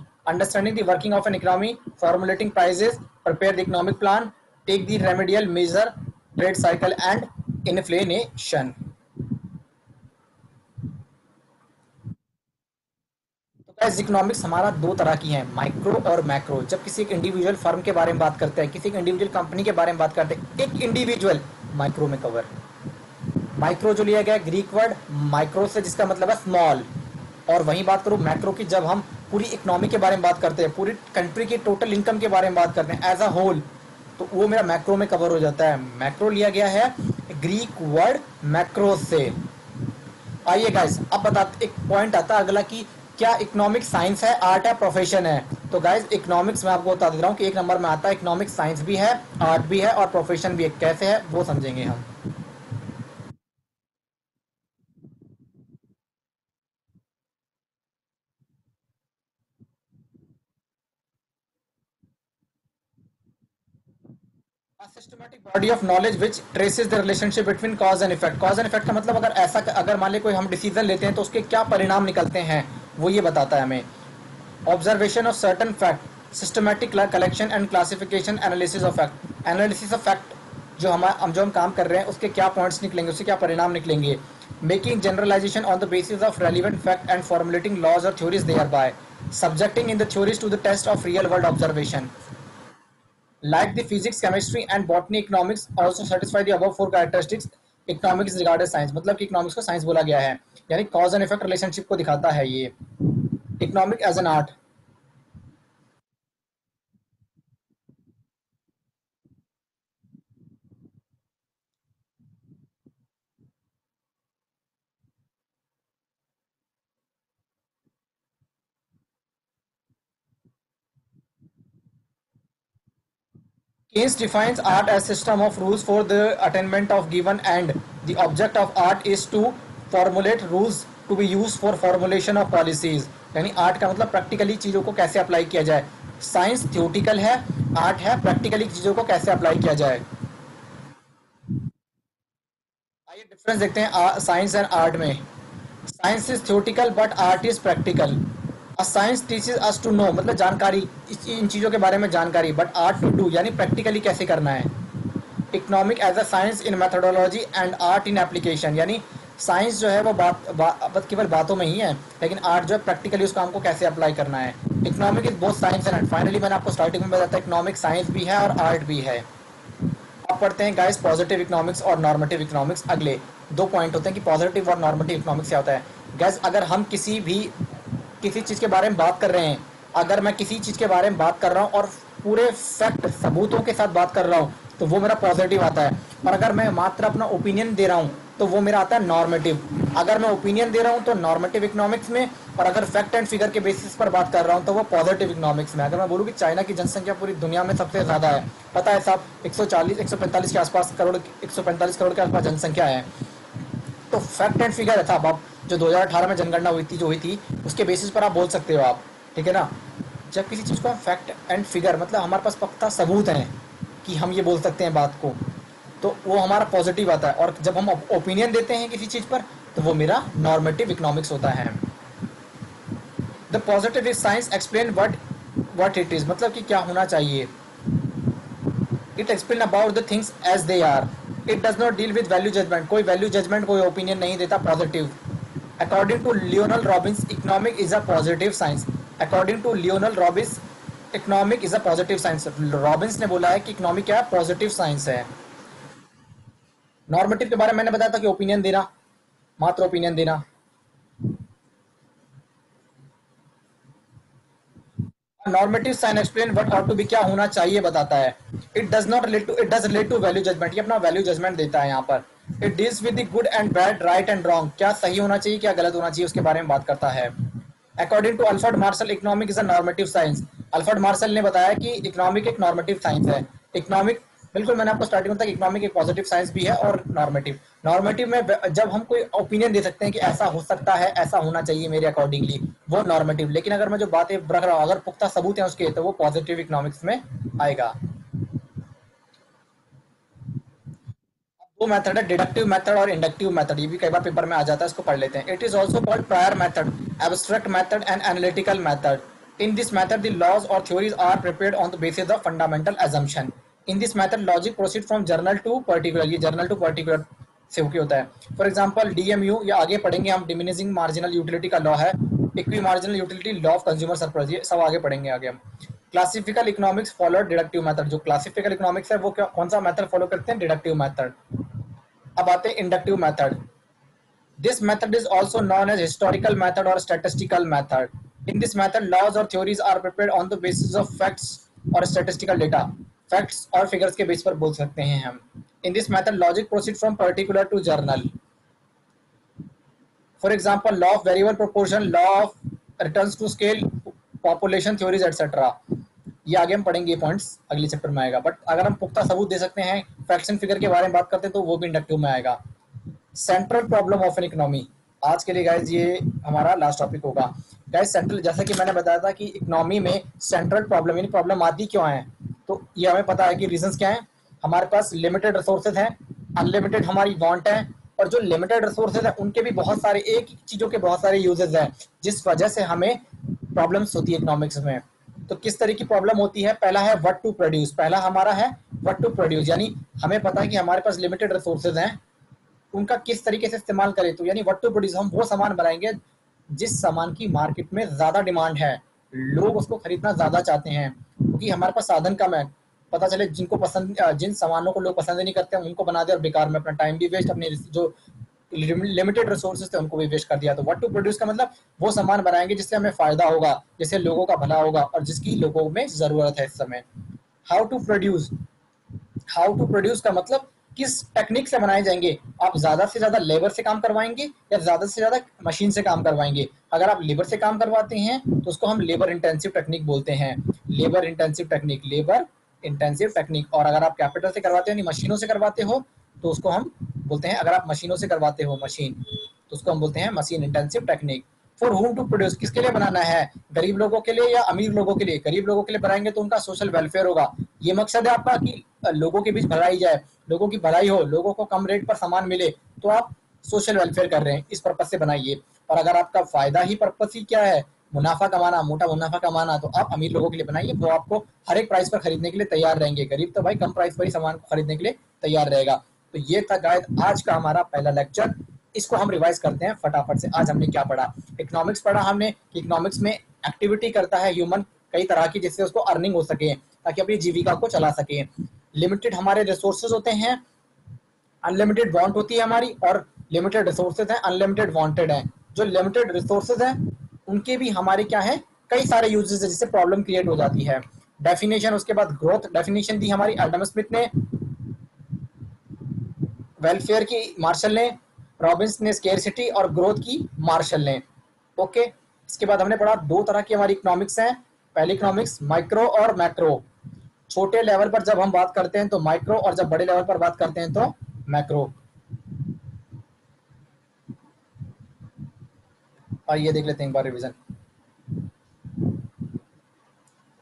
formulating prices, prepare the economic plan, take the remedial measure, trade cycle and inflation। तो guys economics हमारा दो तरह की है, micro और macro. जब किसी एक इंडिविजुअल फर्म के बारे में बात करते हैं, किसी एक इंडिविजुअल कंपनी के बारे में बात करते हैं, एक इंडिविजुअल माइक्रो में कवर। माइक्रो जो लिया गया है ग्रीक वर्ड माइक्रो से, जिसका मतलब है स्मॉल। और वहीं बात करूं मैक्रो की, जब हम पूरी इकोनॉमी के बारे में बात करते हैं, पूरी कंट्री की टोटल इनकम के बारे में बात करते हैं एज अ होल, तो वो मेरा मैक्रो में कवर हो जाता है। मैक्रो लिया गया है ग्रीक वर्ड मैक्रो से। आइए गाइस अब बताते, एक पॉइंट आता है अगला कि क्या इकोनॉमिक साइंस है, आर्ट है, प्रोफेशन है। तो गाइस इकोनॉमिक्स में आपको बता दे रहा हूँ कि एक नंबर में आता है, इकोनॉमिक साइंस भी है, आर्ट भी है और प्रोफेशन भी है। कैसे है वो समझेंगे हम। A systematic body of knowledge which traces the relationship between cause and effect। cause and effect का मतलब अगर मान ले कोई हम डिसीजन लेते हैं तो उसके क्या परिणाम निकलते हैं, वो ये बताता है हमें। Observation of certain fact, systematic collection and classification, analysis of fact. Analysis of fact, जो हम काम कर रहे हैं उसके क्या पॉइंट्स निकलेंगे, उससे क्या परिणाम निकलेंगे। Making generalisation on the basis of relevant fact and formulating laws और theories thereby, subjecting in the theories to the test of real world observation. Like the physics, chemistry and botany, economics also satisfy the above four characteristics. Economics is regarded science, मतलब कि economics को science बोला गया है, यानी cause and effect relationship को दिखाता है ये। Economic as an art, Keynes defines art as system of rules for the attainment of given end. The object of art is to formulate rules to be used for formulation of policies. यानी art का मतलब practically चीज़ों को कैसे apply किया जाए। Science theoretical है, art है प्रैक्टिकली चीज़ों को कैसे अप्लाई किया जाए। आइए डिफरेंस देखते हैं साइंस एंड आर्ट में। Science is theoretical but art is practical. Science teaches us to know, मतलब जानकारी, इन चीज़ों के बारे में जानकारी, बट आर्ट टू डू यानी प्रैक्टिकली कैसे करना है। Economic as a science in methodology and art in application, यानी साइंस जो है वो केवल बातों में ही है, लेकिन आर्ट जो है प्रैक्टिकली उस काम को कैसे अप्लाई करना है। Economic is both science and art. Finally मैंने आपको स्टार्टिंग में बताया था इकोनॉमिक साइंस भी है और आर्ट भी है। अब पढ़ते हैं गाइस पॉजिटिव इकोनॉमिक्स और नॉर्मेटिव इकोनॉमिक्स। अगले दो पॉइंट होते हैं कि पॉजिटिव और नॉर्मेटिव इकोनॉमिक्स क्या होता है। गाइस अगर हम किसी चीज़ के बारे में बात कर रहे हैं, अगर मैं किसी चीज़ के बारे में बात कर रहा हूँ और पूरे फैक्ट सबूतों के साथ बात कर रहा हूँ तो वो मेरा पॉजिटिव आता है। और अगर मैं मात्र अपना ओपिनियन दे रहा हूँ तो वो मेरा आता है नॉर्मेटिव। अगर मैं ओपिनियन दे रहा हूँ तो नॉर्मेटिव इकोनॉमिक्स में, और अगर फैक्ट एंड फिगर के बेसिस पर बात कर रहा हूँ तो वो पॉजिटिव इकोनॉमिक्स में। अगर मैं बोलूँ कि चाइना की जनसंख्या पूरी दुनिया में सबसे ज़्यादा है, पता है साहब 145 के आसपास करोड़, 145 करोड़ के आसपास जनसंख्या है, तो फैक्ट एंड फिगर था अब जो 2018 में जनगणना हुई थी उसके बेसिस पर आप बोल सकते हो आप, ठीक है ना। जब किसी चीज़ को हम फैक्ट एंड फिगर, मतलब हमारे पास पक्का सबूत हैं कि हम ये बोल सकते हैं बात को, तो वो हमारा पॉजिटिव आता है। और जब हम ओपिनियन देते हैं किसी चीज़ पर तो वो मेरा नॉर्मेटिव इकोनॉमिक्स होता है। The positive is science explain what it is, मतलब कि क्या होना चाहिए। It explain about the things as they are. It does not deal with value judgement, कोई वैल्यू जजमेंट, कोई ओपिनियन नहीं देता positive. According to Lionel Robbins, economic is a positive science. According to Lionel Robbins, economic is a positive science. Robbins ने बोला है कि economic क्या है, पॉजिटिव साइंस है। नॉर्मेटिव के बारे में मैंने बताया था कि ओपिनियन देना, मात्र ओपिनियन देना। Normative science explain what ought to be, क्या होना चाहिए बताता है। It does relate to value judgement, ये अपना वैल्यू जजमेंट देता है यहाँ पर। It deals with the good and bad, right and wrong, क्या सही होना चाहिए क्या गलत होना चाहिए उसके बारे में बात करता है। According to Alfred Marshall, economic is a normative science. Alfred Marshall ने बताया कि इकोनॉमिक एक नॉर्मेटिव साइंस है। इकोनॉमिक, बिल्कुल मैंने आपको स्टार्टिंग में बताया कि इकोनॉमिक एक पॉजिटिव साइंस भी है और नॉर्मेटिव। नॉर्मेटिव में जब हम कोई ओपिनियन दे सकते हैं कि ऐसा हो सकता है, ऐसा होना चाहिए मेरे अकॉर्डिंगली, वो नॉर्मेटिव। लेकिन अगर मैं जो बातें रख रहा हूँ अगर पुख्ता सबूत है उसके, तो वो पॉजिटिव इकोनॉमिक्स में आएगा। दो मेथड है, डिडक्टिव मेथड और इंडक्टिव मेथड, ये भी कई बार पेपर में आ जाता है, इसको पढ़ लेते हैं। It is also called prior method, abstract method and analytical method. In this method, the laws or theories are prepared on the basis of fundamental assumption. In this method, logic proceed from general to particular. ये general to particular से होके होता है। For example DMU, या आगे पढ़ेंगे हम, diminishing marginal utility का लॉ है, equi marginal utility, law of consumer surplus, ये सब आगे पढ़ेंगे आगे हम। क्लासिफिकल इकोनॉमिक्स फॉलो डिडक्टिव मेथड, जो क्लासिफिकल इकोनॉमिक्स है वो कौन सा मेथड फॉलो करते हैं, डिडक्टिव मेथड। अब आते हैं inductive method. This method is also known as historical method or statistical method. In this method, laws or theories are prepared on the basis of facts or statistical data. Facts और figures के base पर बोल सकते हैं हम। In this method, logic proceeds from particular to general. For example, law of variable proportion, law of returns to scale, population theories, etc. ये आगे हम पढ़ेंगे, ये पॉइंट्स अगले चैप्टर में आएगा। बट अगर हम पुख्ता सबूत दे सकते हैं, फैक्ट्स एंड फिगर के बारे में बात करते हैं, तो वो भी इंडक्टिव में आएगा। Central problem of an economy, आज के लिए गाइज ये हमारा लास्ट टॉपिक होगा। गाइज सेंट्रल, जैसा कि मैंने बताया था कि इकोनॉमी में सेंट्रल प्रॉब्लम, यानी प्रॉब्लम आती क्यों है, तो ये हमें पता है कि रीजंस क्या है। हमारे पास लिमिटेड रिसोर्सेज हैं, अनलिमिटेड हमारी वांट है, और जो लिमिटेड रिसोर्सेज है उनके भी बहुत सारे, एक चीज़ों के बहुत सारे यूजेस हैं, जिस वजह से हमें प्रॉब्लम्स होती है इकोनॉमिक्स में। तो किस तरह की प्रॉब्लम होती है? पहला है व्हाट टू प्रोड्यूस। पहला हमारा है व्हाट टू प्रोड्यूस, यानी हमें पता है कि हमारे पास लिमिटेड रिसोर्सेज हैं, उनका किस तरीके से इस्तेमाल करें। तो यानी व्हाट टू प्रोड्यूस, हम वो सामान बनाएंगे जिस सामान की मार्केट में ज़्यादा डिमांड है, लोग उसको खरीदना ज़्यादा चाहते हैं, क्योंकि हमारे पास साधन कम है। पता चले जिनको पसंद, जिन सामानों को लोग पसंद नहीं करते हैं उनको बना दिया और बेकार में अपना टाइम भी वेस्ट, अपने जो लिमिटेड रिसोर्सेज थे उनको भी वेस्ट कर दिया। तो व्हाट टू प्रोड्यूस का मतलब वो सामान बनाएंगे जिससे हमें फायदा होगा, जिससे लोगों का भला होगा और जिसकी लोगों में जरूरत है इस समय। How to produce, how to produce का मतलब किस टेक्निक से बनाए जाएंगे। आप ज्यादा से ज्यादा लेबर से काम करवाएंगे या ज्यादा से ज्यादा मशीन से काम करवाएंगे। अगर आप लेबर से काम करवाते हैं तो उसको हम लेबर इंटेंसिव टेक्निक बोलते हैं। Labour intensive technique, labour intensive technique. और अगर आप कैपिटल से करवाते हो यानी मशीनों से करवाते हो तो उसको हम बोलते हैं, अगर आप मशीनों से करवाते हो मशीन, तो उसको हम बोलते हैं machine intensive technique. For whom to produce, किसके लिए बनाना है? गरीब लोगों के लिए या अमीर लोगों के लिए? गरीब लोगों के लिए बनाएंगे तो उनका सोशल वेलफेयर होगा। ये मकसद है आपका कि लोगों के बीच भलाई जाए, लोगों की भलाई हो, लोगों को कम रेट पर सामान मिले, तो आप सोशल वेलफेयर कर रहे हैं, इस पर्पज से बनाइए। और अगर आपका फायदा ही पर्पज ही क्या है, मुनाफा कमाना, मोटा मुनाफा कमाना, तो आप अमीर लोगों के लिए बनाइए, वो आपको हर एक प्राइस पर खरीदने के लिए तैयार रहेंगे। गरीब तो भाई कम प्राइस पर ही सामान को खरीदने के लिए तैयार रहेगा। तो ये था गाइस आज का हमारा पहला लेक्चर। इसको हम रिवाइज करते हैं फटाफट से। आज हमने क्या पढ़ा? इकोनॉमिक्स पढ़ा हमने कि इकोनॉमिक्स में एक्टिविटी करता है ह्यूमन कई तरह की, जिससे उसको अर्निंग हो सके, ताकि अपनी जीविका को चला सके। लिमिटेड हमारे रिसोर्सेज होते हैं, अनलिमिटेड वांट होती है हमारी, और लिमिटेड रिसोर्सेज हैं, अनलिमिटेड वांटेड हैं। जो लिमिटेड रिसोर्सेज हैं उनके भी हमारे क्या है, कई सारे यूजेस है, जिससे प्रॉब्लम क्रिएट हो जाती है। डेफिनेशन, उसके बाद ग्रोथ डेफिनेशन दी हमारी एडम स्मिथ ने, वेलफेयर की मार्शल ने, रॉबिन्स ने स्केरसिटी और ग्रोथ की मार्शल ने। ओके, इसके बाद हमने पढ़ा दो तरह की हमारी इकोनॉमिक्स हैं। पहली इकोनॉमिक्स माइक्रो और मैक्रो। छोटे लेवल पर जब हम बात करते हैं तो माइक्रो, और जब बड़े लेवल पर बात करते हैं तो मैक्रो। और ये देख लेते हैं एक बार रिवीजन।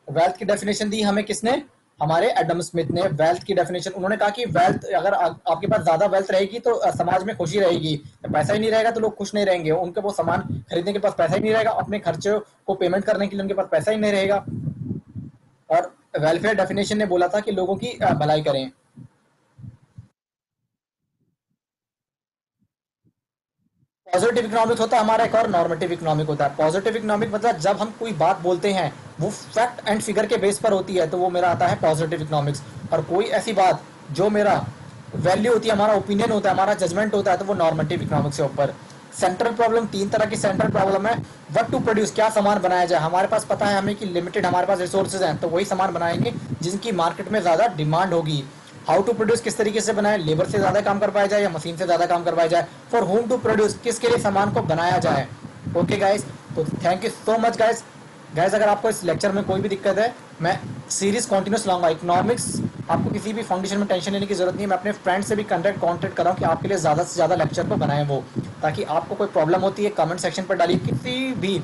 वेल्थ की डेफिनेशन दी हमें किसने? हमारे एडम स्मिथ ने। वेल्थ की डेफिनेशन उन्होंने कहा कि वेल्थ, अगर आपके पास ज्यादा वेल्थ रहेगी तो समाज में खुशी रहेगी। पैसा ही नहीं रहेगा तो लोग खुश नहीं रहेंगे, उनके वो सामान खरीदने के पास पैसा ही नहीं रहेगा, अपने खर्चे को पेमेंट करने के लिए उनके पास पैसा ही नहीं रहेगा। और वेलफेयर डेफिनेशन ने बोला था कि लोगों की भलाई करें। पॉजिटिव इकोनॉमिक होता है हमारा एक, और नॉर्मेटिव इकोनॉमिक होता है। पॉजिटिव इकोनॉमिक मतलब जब हम कोई बात बोलते हैं वो फैक्ट एंड फिगर के बेस पर होती है, तो वो मेरा आता है पॉजिटिव इकोनॉमिक्स। और कोई ऐसी बात जो मेरा वैल्यू होती है, हमारा ओपिनियन होता है, हमारा जजमेंट होता है, तो वो नॉर्मेटिव इकोनॉमिक्स के ऊपर। सेंट्रल प्रॉब्लम, तीन तरह की सेंट्रल प्रॉब्लम है। व्हाट टू प्रोड्यूस, क्या सामान बनाया जाए। हमारे पास पता है हमें कि लिमिटेड हमारे पास रिसोर्सेज हैं, तो वही सामान बनाएंगे जिनकी मार्केट में ज़्यादा डिमांड होगी। हाउ टू प्रोड्यूस, किस तरीके से बनाए, लेबर से ज़्यादा काम करवाया जाए या मशीन से ज़्यादा काम करवाया जाए। फॉर होम टू प्रोड्यूस, किसके लिए सामान को बनाया जाए। ओके गाइस, तो thank you so much guys. Guys अगर आपको इस लेक्चर में कोई भी दिक्कत है, मैं सीरीज कॉन्टिन्यूस लाऊंगा। इकोनॉमिक्स, आपको किसी भी फाउंडेशन में टेंशन लेने की जरूरत नहीं है। मैं अपने फ्रेंड से भी कॉन्टेक्ट कर रहा हूँ कि आपके लिए ज़्यादा से ज़्यादा लेक्चर को बनाएं वो, ताकि आपको कोई प्रॉब्लम होती है कमेंट सेक्शन पर डालिए। किसी भी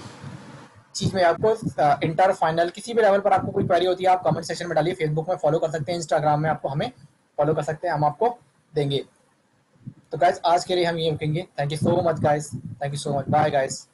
चीज़ में आपको इंटर फाइनल किसी भी लेवल पर आपको कोई क्वेरी होती है, आप कमेंट सेक्शन में डालिए। फेसबुक में फॉलो कर सकते हैं, इंस्टाग्राम में आपको हमें फॉलो कर सकते हैं, हम आपको देंगे। तो गाइस आज के लिए हम ये रुकेंगे। Thank you so much guys, thank you so much, bye guys.